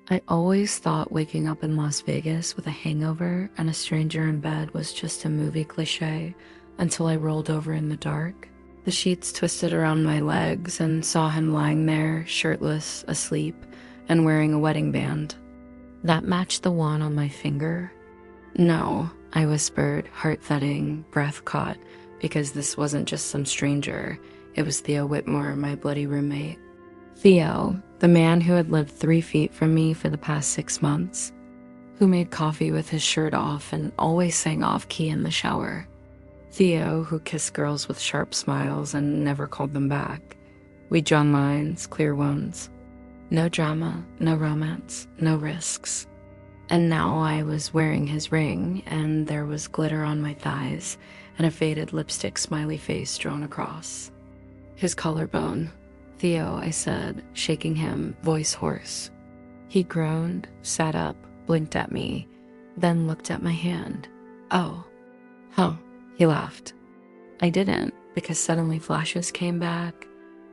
I always thought waking up in Las Vegas with a hangover and a stranger in bed was just a movie cliche until I rolled over in the dark. The sheets twisted around my legs and saw him lying there, shirtless, asleep, and wearing a wedding band. That matched the one on my finger. No, I whispered, heart thudding, breath caught, because this wasn't just some stranger. It was Theo Whitmore, my bloody roommate. Theo, the man who had lived 3 feet from me for the past 6 months, who made coffee with his shirt off and always sang off-key in the shower. Theo, who kissed girls with sharp smiles and never called them back. We'd drawn lines, clear ones. No drama, no romance, no risks. And now I was wearing his ring, and there was glitter on my thighs and a faded lipstick smiley face drawn across his collarbone. Theo, I said, shaking him, voice hoarse. He groaned, sat up, blinked at me, then looked at my hand. Oh, huh, he laughed. I didn't, because suddenly flashes came back.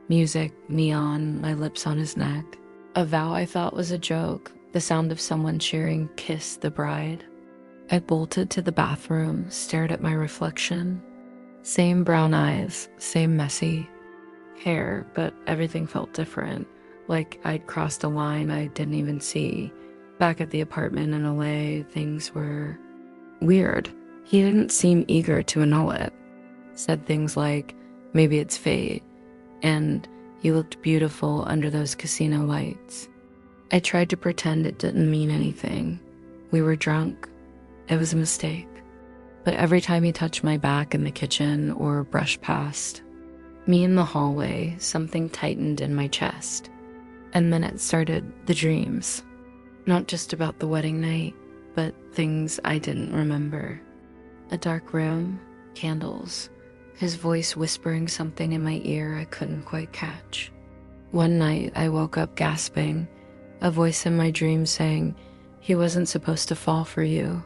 Music, neon, my lips on his neck. A vow I thought was a joke, the sound of someone cheering "Kiss the Bride." I bolted to the bathroom, stared at my reflection. Same brown eyes, same messy hair, but everything felt different, like I'd crossed a line I didn't even see. Back at the apartment in LA, things were weird. He didn't seem eager to annul it. Said things like, maybe it's fate, and you looked beautiful under those casino lights. I tried to pretend it didn't mean anything. We were drunk. It was a mistake. But every time he touched my back in the kitchen or brushed past me in the hallway, something tightened in my chest. And then it started the dreams. Not just about the wedding night, but things I didn't remember. A dark room, candles, his voice whispering something in my ear I couldn't quite catch. One night I woke up gasping, a voice in my dream saying, "He wasn't supposed to fall for you."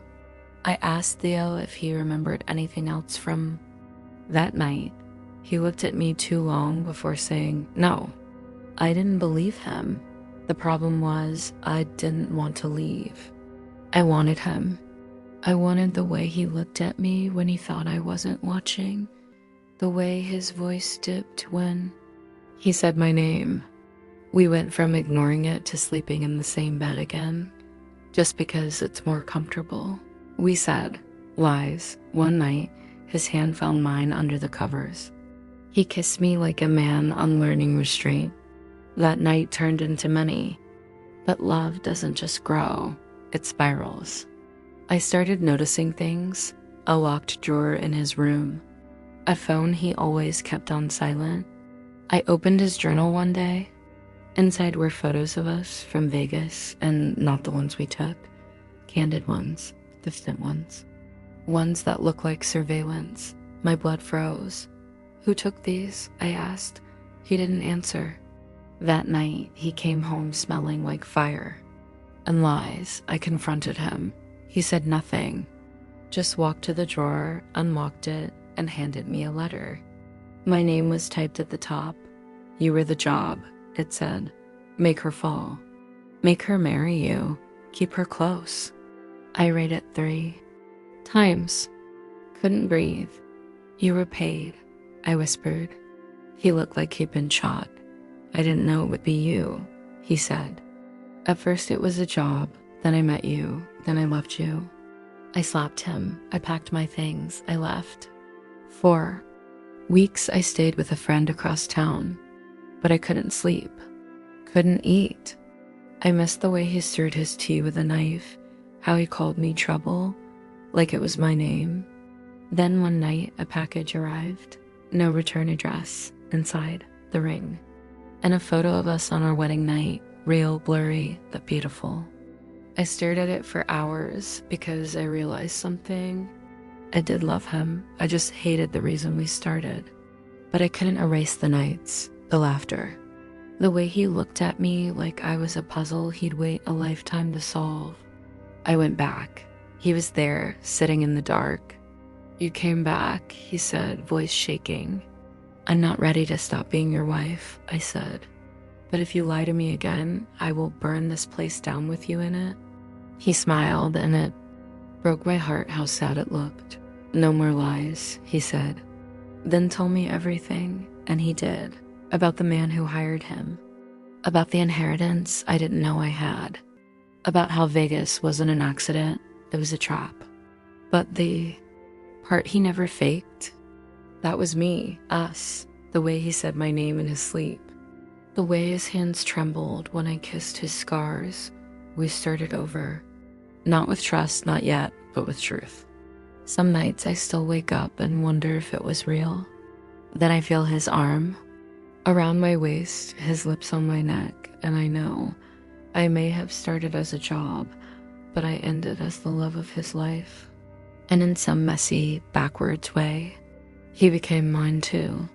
I asked Theo if he remembered anything else from that night. He looked at me too long before saying no. I didn't believe him. The problem was I didn't want to leave. I wanted him. I wanted the way he looked at me when he thought I wasn't watching, the way his voice dipped when he said my name. We went from ignoring it to sleeping in the same bed again, just because it's more comfortable. We said lies. One night, his hand found mine under the covers. He kissed me like a man unlearning restraint. That night turned into many. But love doesn't just grow, it spirals. I started noticing things, a locked drawer in his room, a phone he always kept on silent. I opened his journal one day. Inside were photos of us from Vegas, and not the ones we took. Candid ones, distant ones. Ones that looked like surveillance. My blood froze. Who took these? I asked. He didn't answer. That night, he came home smelling like fire. And lies, I confronted him. He said nothing. Just walked to the drawer, unlocked it, and handed me a letter. My name was typed at the top. You were the job, it said. Make her fall. Make her marry you. Keep her close. I rate it 3 times. Couldn't breathe. You were paid, I whispered. He looked like he'd been shot. I didn't know it would be you, he said. At first it was a job, then I met you, then I loved you. I slapped him. I packed my things. I left. 4 weeks I stayed with a friend across town, but I couldn't sleep, couldn't eat. I missed the way he stirred his tea with a knife, how he called me trouble, like it was my name. Then one night a package arrived, no return address, inside the ring, and a photo of us on our wedding night, real, blurry, but beautiful. I stared at it for hours because I realized something. I did love him. I just hated the reason we started. But I couldn't erase the nights, the laughter, the way he looked at me like I was a puzzle he'd wait a lifetime to solve. I went back. He was there, sitting in the dark. You came back, he said, voice shaking. I'm not ready to stop being your wife, I said. But if you lie to me again, I will burn this place down with you in it." He smiled, and it broke my heart how sad it looked. "No more lies," he said. "Then tell me everything," and he did, about the man who hired him, about the inheritance I didn't know I had, about how Vegas wasn't an accident, it was a trap. But the part he never faked, that was me, us, the way he said my name in his sleep, the way his hands trembled when I kissed his scars. We started over. Not with trust, not yet, but with truth. Some nights I still wake up and wonder if it was real. Then I feel his arm around my waist, his lips on my neck, and I know I may have started as a job, but I ended as the love of his life. And in some messy, backwards way, he became mine too.